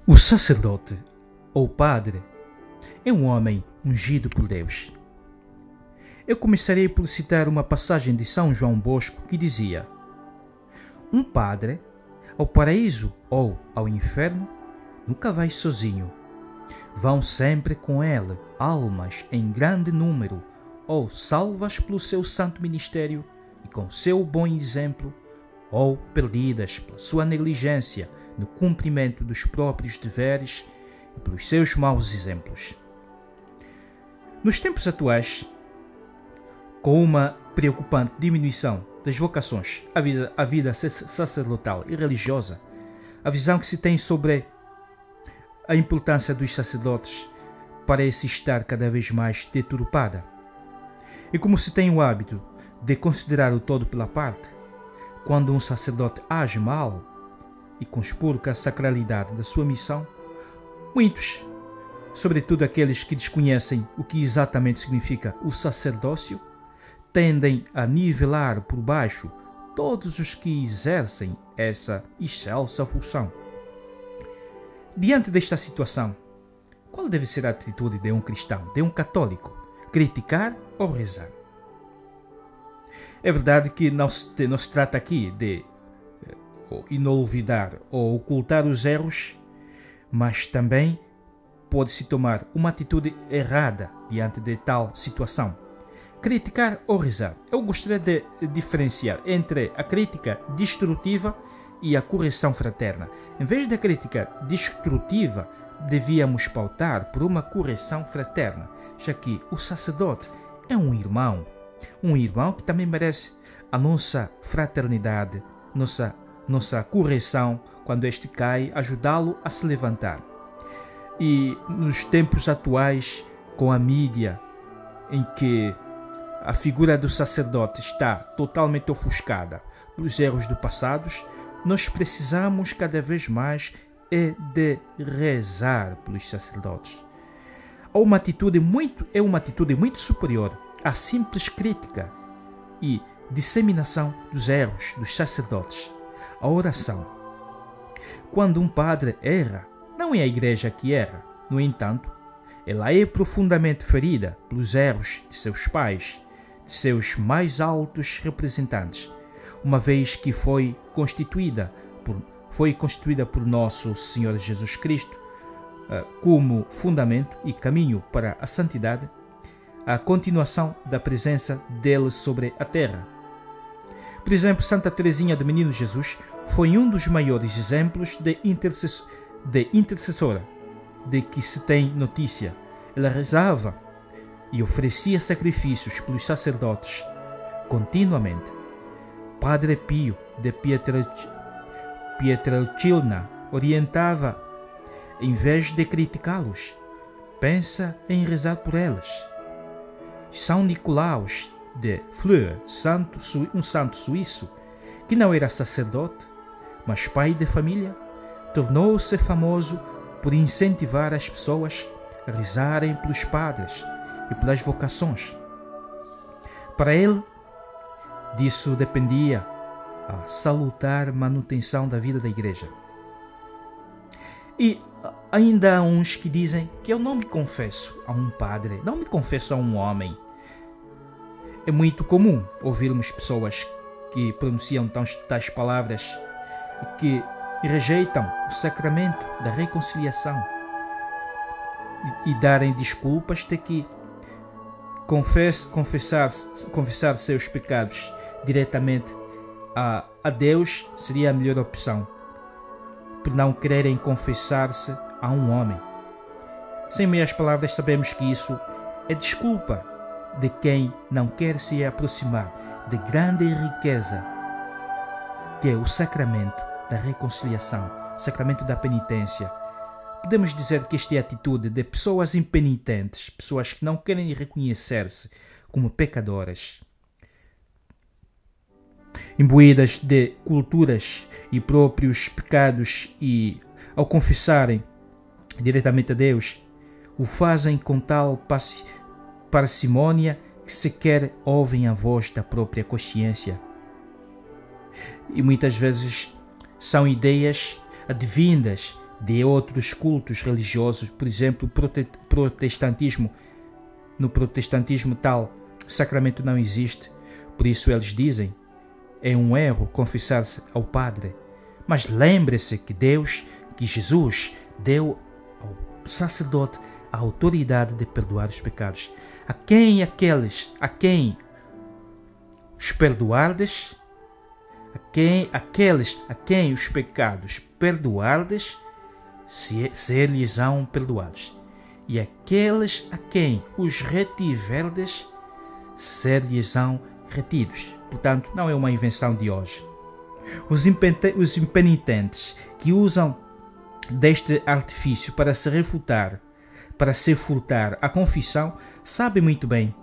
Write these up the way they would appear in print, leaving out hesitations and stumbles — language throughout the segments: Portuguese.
O sacerdote, ou padre, é um homem ungido por Deus. Eu começarei por citar uma passagem de São João Bosco que dizia: um padre, ao paraíso ou ao inferno, nunca vai sozinho. Vão sempre com ele almas em grande número, ou salvas pelo seu santo ministério e com seu bom exemplo, ou perdidas pela sua negligência no cumprimento dos próprios deveres e pelos seus maus exemplos. Nos tempos atuais, com uma preocupante diminuição das vocações à vida sacerdotal e religiosa, a visão que se tem sobre a importância dos sacerdotes parece estar cada vez mais deturpada. E como se tem o hábito de considerar o todo pela parte, quando um sacerdote age mal e conspurca a sacralidade da sua missão, muitos, sobretudo aqueles que desconhecem o que exatamente significa o sacerdócio, tendem a nivelar por baixo todos os que exercem essa excelsa função. Diante desta situação, qual deve ser a atitude de um cristão, de um católico? Criticar ou rezar? É verdade que não se trata aqui de inolvidar ou ocultar os erros, mas também pode-se tomar uma atitude errada diante de tal situação. Criticar ou rezar? Eu gostaria de diferenciar entre a crítica destrutiva e a correção fraterna. Em vez da crítica destrutiva, devíamos pautar por uma correção fraterna, já que o sacerdote é um irmão que também merece a nossa fraternidade, nossa correção quando este cai, ajudá-lo a se levantar. E nos tempos atuais, com a mídia, em que a figura do sacerdote está totalmente ofuscada pelos erros do passado, nós precisamos cada vez mais de rezar pelos sacerdotes. É uma atitude muito superior à simples crítica e disseminação dos erros dos sacerdotes. A oração. Quando um padre erra, não é a igreja que erra. No entanto, ela é profundamente ferida pelos erros de seus pais, de seus mais altos representantes, uma vez que foi constituída por nosso Senhor Jesus Cristo como fundamento e caminho para a santidade, a continuação da presença dele sobre a terra. Por exemplo, Santa Teresinha do Menino Jesus foi um dos maiores exemplos de intercessora de que se tem notícia. Ela rezava e oferecia sacrifícios pelos sacerdotes continuamente. Padre Pio de Pietrelcina orientava: em vez de criticá-los, pensa em rezar por elas. São Nicolaus de Fleur, um santo suíço, que não era sacerdote, mas pai de família, tornou-se famoso por incentivar as pessoas a rezarem pelos padres e pelas vocações. Para ele, disso dependia a salutar manutenção da vida da igreja. E ainda há uns que dizem que eu não me confesso a um padre, não me confesso a um homem. É muito comum ouvirmos pessoas que pronunciam tais palavras e que rejeitam o sacramento da reconciliação e darem desculpas de que confessar seus pecados diretamente a Deus seria a melhor opção, por não quererem confessar-se a um homem. Sem meias palavras, sabemos que isso é desculpa de quem não quer se aproximar de grande riqueza, que é o sacramento da reconciliação, o sacramento da penitência. Podemos dizer que esta é a atitude de pessoas impenitentes, pessoas que não querem reconhecer-se como pecadoras, imbuídas de culturas e próprios pecados, e ao confessarem diretamente a Deus, o fazem com tal parcimônia que sequer ouvem a voz da própria consciência. E muitas vezes são ideias advindas de outros cultos religiosos, por exemplo, protestantismo. No protestantismo tal sacramento não existe, por isso eles dizem, é um erro confessar-se ao Padre. Mas lembre-se que Jesus deu ao sacerdote a autoridade de perdoar os pecados. A quem os perdoardes, aqueles a quem os pecados perdoardes, ser-lhes-ão perdoados. E aqueles a quem os retiverdes, ser-lhes-ão retidos. Portanto, não é uma invenção de hoje. Os impenitentes que usam deste artifício para se furtar a confissão, sabem muito bem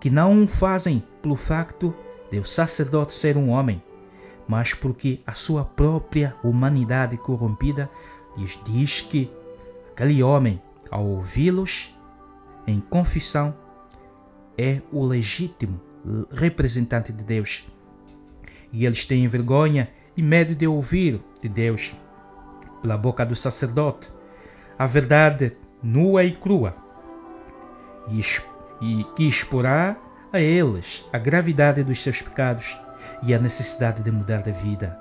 que não o fazem pelo facto de o sacerdote ser um homem, mas porque a sua própria humanidade corrompida lhes diz que aquele homem, ao ouvi-los em confissão, é o legítimo representante de Deus. E eles têm vergonha e medo de ouvir de Deus, pela boca do sacerdote, a verdade nua e crua, e que exporá a eles a gravidade dos seus pecados e a necessidade de mudar de vida.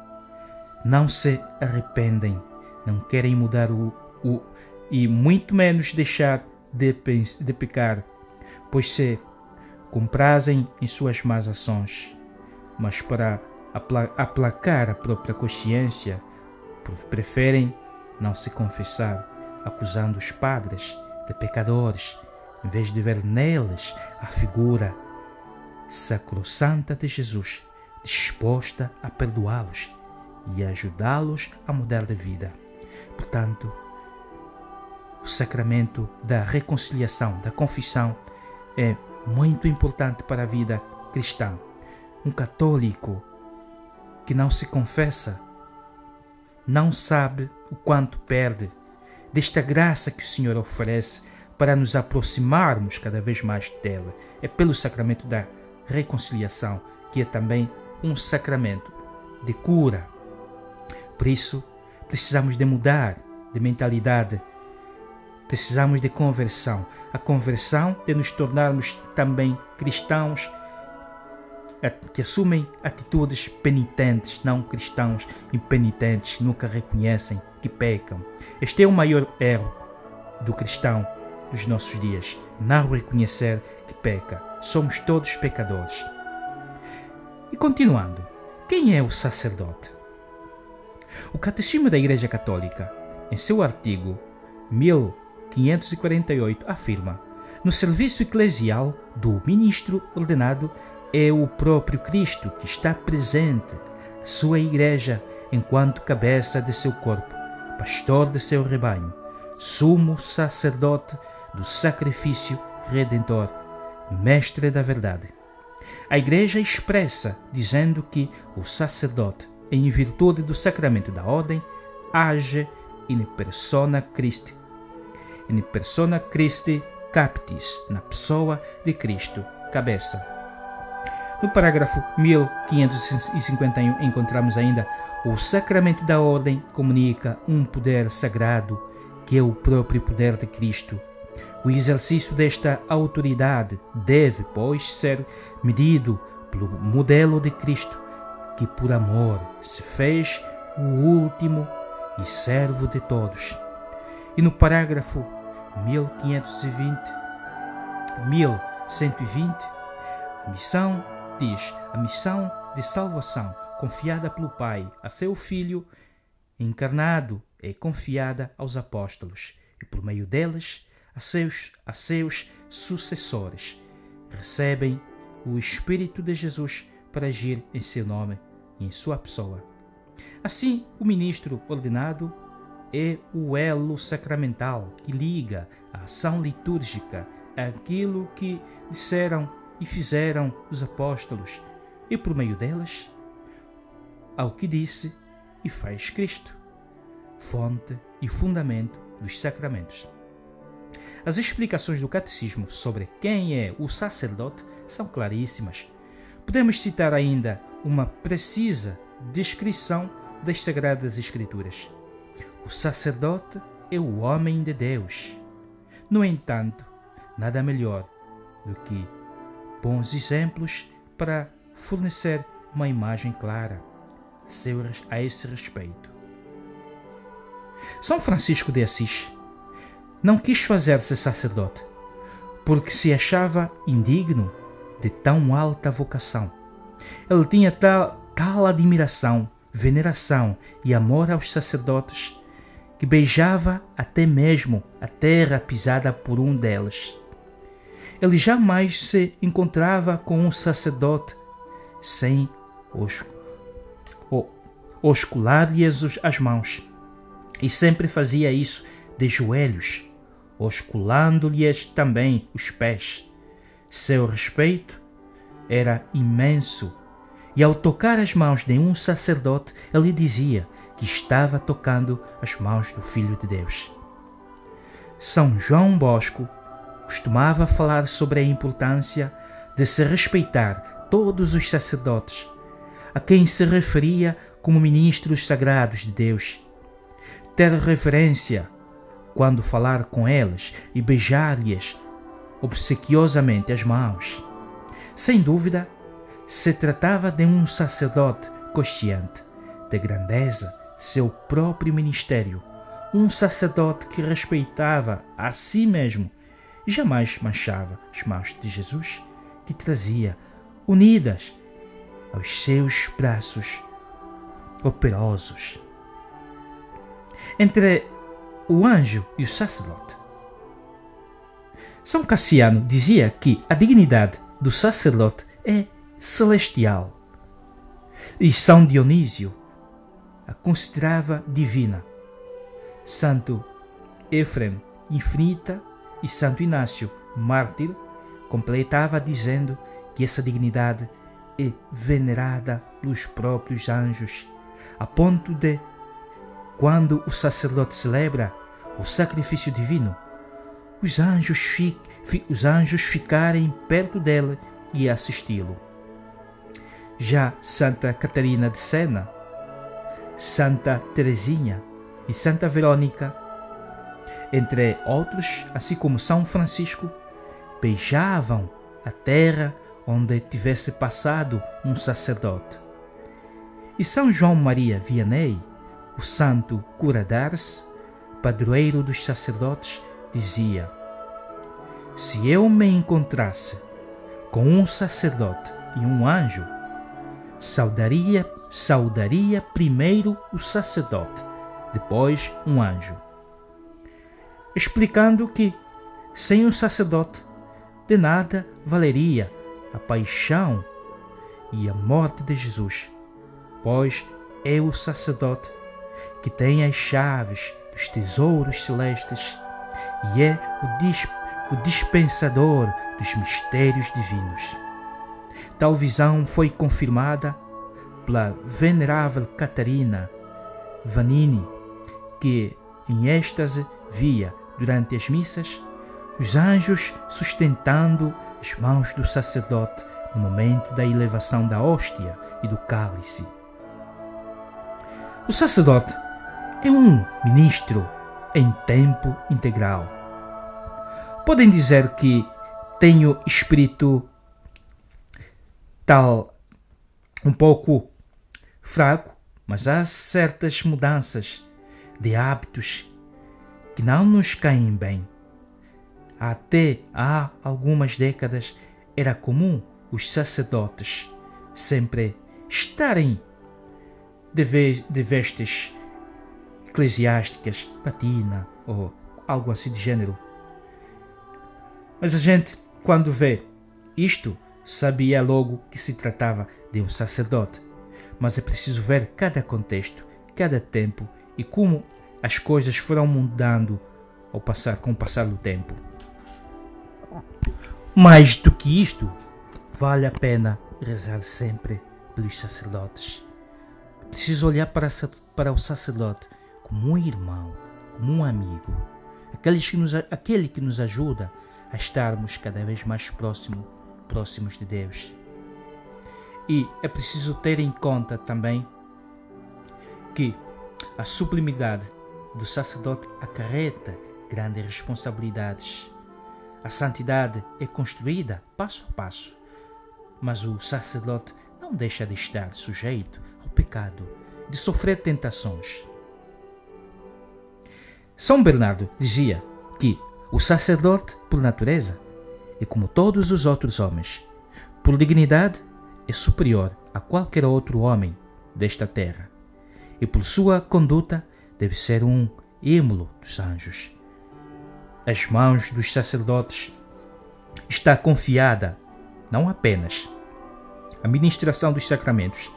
Não se arrependem, não querem mudar e muito menos deixar de pecar, pois se comprazem em suas más ações, mas para aplacar a própria consciência, preferem não se confessar, acusando os padres de pecadores, em vez de ver neles a figura sacrossanta de Jesus, disposta a perdoá-los e a ajudá-los a mudar de vida. Portanto, o sacramento da reconciliação, da confissão, é muito importante para a vida cristã. Um católico que não se confessa não sabe o quanto perde desta graça que o Senhor oferece para nos aproximarmos cada vez mais dela. É pelo sacramento da reconciliação, que é também um sacramento de cura. Por isso, precisamos de mudar de mentalidade, precisamos de conversão. A conversão de nos tornarmos também cristãos que assumem atitudes penitentes, não cristãos impenitentes, nunca reconhecem que pecam. Este é o maior erro do cristão dos nossos dias, não reconhecer que peca. Somos todos pecadores. E continuando, quem é o sacerdote? O Catecismo da Igreja Católica, em seu artigo 1548, afirma: no serviço eclesial do ministro ordenado é o próprio Cristo que está presente, a sua Igreja, enquanto cabeça de seu corpo, pastor de seu rebanho, sumo sacerdote do sacrifício redentor, mestre da verdade. A Igreja expressa dizendo que o sacerdote, em virtude do sacramento da ordem, age in persona Christi captis, na pessoa de Cristo, cabeça. No parágrafo 1551 encontramos ainda: o sacramento da ordem comunica um poder sagrado que é o próprio poder de Cristo. O exercício desta autoridade deve, pois, ser medido pelo modelo de Cristo, que por amor se fez o último e servo de todos. E no parágrafo 1120, a missão de salvação confiada pelo Pai a seu Filho encarnado é confiada aos apóstolos e por meio deles a seus sucessores. Recebem o Espírito de Jesus para agir em seu nome e em sua pessoa. Assim, o ministro ordenado é o elo sacramental que liga a ação litúrgica àquilo que disseram e fizeram os apóstolos, e por meio delas, ao que disse e fez Cristo, fonte e fundamento dos sacramentos. As explicações do Catecismo sobre quem é o sacerdote são claríssimas. Podemos citar ainda uma precisa descrição das Sagradas Escrituras. O sacerdote é o homem de Deus. No entanto, nada melhor do que bons exemplos para fornecer uma imagem clara a esse respeito. São Francisco de Assis não quis fazer-se sacerdote porque se achava indigno de tão alta vocação. Ele tinha tal admiração, veneração e amor aos sacerdotes que beijava até mesmo a terra pisada por um deles. Ele jamais se encontrava com um sacerdote sem oscular-lhes as mãos, e sempre fazia isso de joelhos, osculando-lhes também os pés. Seu respeito era imenso, e ao tocar as mãos de um sacerdote, ele dizia que estava tocando as mãos do Filho de Deus. São João Bosco costumava falar sobre a importância de se respeitar todos os sacerdotes, a quem se referia como ministros sagrados de Deus. Ter reverência quando falar com eles e beijar-lhes obsequiosamente as mãos. Sem dúvida, se tratava de um sacerdote consciente da grandeza de seu próprio ministério, um sacerdote que respeitava a si mesmo e jamais manchava as mãos de Jesus, que trazia unidas aos seus braços operosos. Entre o anjo e o sacerdote, São Cassiano dizia que a dignidade do sacerdote é celestial, e São Dionísio a considerava divina. Santo Efrem, infinita, e Santo Inácio, mártir, completava dizendo que essa dignidade é venerada pelos próprios anjos, a ponto de, quando o sacerdote celebra o sacrifício divino, os anjos ficarem perto dele e assisti-lo. Já Santa Catarina de Sena, Santa Teresinha e Santa Verônica, entre outros, assim como São Francisco, beijavam a terra onde tivesse passado um sacerdote. E São João Maria Vianney, o santo cura d'Ars, padroeiro dos sacerdotes, dizia: se eu me encontrasse com um sacerdote e um anjo, saudaria primeiro o sacerdote, depois um anjo. Explicando que, sem o sacerdote, de nada valeria a paixão e a morte de Jesus, pois é o sacerdote que tem as chaves dos tesouros celestes e é o dispensador dos mistérios divinos. Tal visão foi confirmada pela venerável Catarina Vanini, que em êxtase via durante as missas os anjos sustentando as mãos do sacerdote no momento da elevação da hóstia e do cálice. O sacerdote é um ministro em tempo integral. Podem dizer que tenho espírito tal um pouco fraco, mas há certas mudanças de hábitos que não nos caem bem. Até há algumas décadas era comum os sacerdotes sempre estarem de vestes eclesiásticas, batina ou algo assim de gênero. Mas a gente, quando vê isto, sabia logo que se tratava de um sacerdote. Mas é preciso ver cada contexto, cada tempo e como as coisas foram mudando com o passar do tempo. Mais do que isto, vale a pena rezar sempre pelos sacerdotes. Preciso olhar para o sacerdote como um irmão, como um amigo, aquele que nos ajuda a estarmos cada vez mais próximos de Deus. E é preciso ter em conta também que a sublimidade do sacerdote acarreta grandes responsabilidades. A santidade é construída passo a passo, mas o sacerdote não deixa de estar sujeito ao pecado, de sofrer tentações. São Bernardo dizia que o sacerdote, por natureza, é como todos os outros homens. Por dignidade, é superior a qualquer outro homem desta terra. E por sua conduta, deve ser um ímolo dos anjos. As mãos dos sacerdotes está confiada não apenas a ministração dos sacramentos,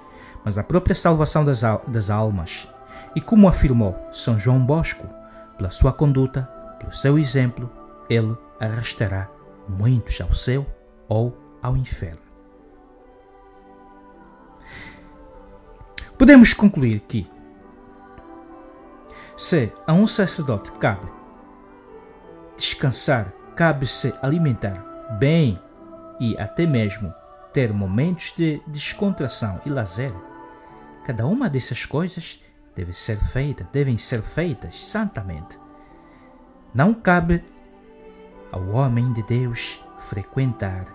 mas a própria salvação das almas. E como afirmou São João Bosco, pela sua conduta, pelo seu exemplo, ele arrastará muitos ao céu ou ao inferno. Podemos concluir que, se a um sacerdote cabe descansar, cabe-se alimentar bem e até mesmo ter momentos de descontração e lazer, cada uma dessas coisas devem ser feitas santamente. Não cabe ao homem de Deus frequentar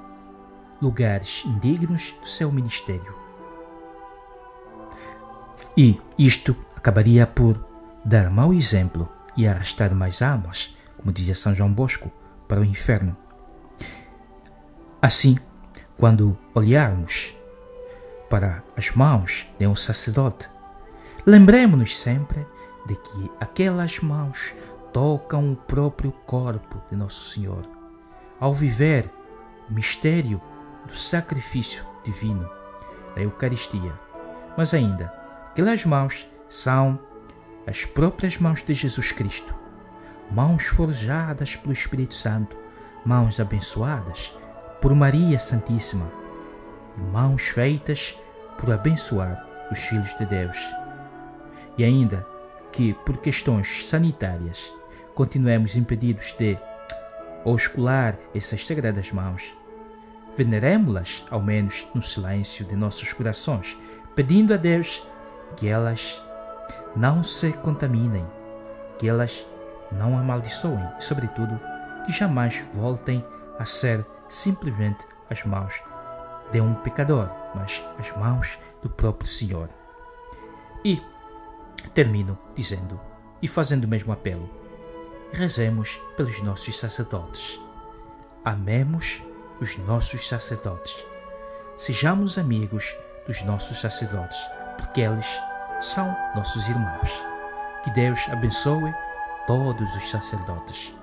lugares indignos do seu ministério. E isto acabaria por dar mau exemplo e arrastar mais almas, como dizia São João Bosco, para o inferno. Assim, quando olharmos para as mãos de um sacerdote, lembremos-nos sempre de que aquelas mãos tocam o próprio corpo de Nosso Senhor, ao viver o mistério do sacrifício divino, da Eucaristia. Mas ainda, aquelas mãos são as próprias mãos de Jesus Cristo, mãos forjadas pelo Espírito Santo, mãos abençoadas por Maria Santíssima, mãos feitas por abençoar os filhos de Deus. E ainda que, por questões sanitárias, continuemos impedidos de auscultar essas sagradas mãos, veneremos-las ao menos no silêncio de nossos corações, pedindo a Deus que elas não se contaminem, que elas não amaldiçoem e, sobretudo, que jamais voltem a ser simplesmente as mãos de um pecador, mas as mãos do próprio Senhor. E termino dizendo e fazendo o mesmo apelo: rezemos pelos nossos sacerdotes. Amemos os nossos sacerdotes. Sejamos amigos dos nossos sacerdotes, porque eles são nossos irmãos. Que Deus abençoe todos os sacerdotes.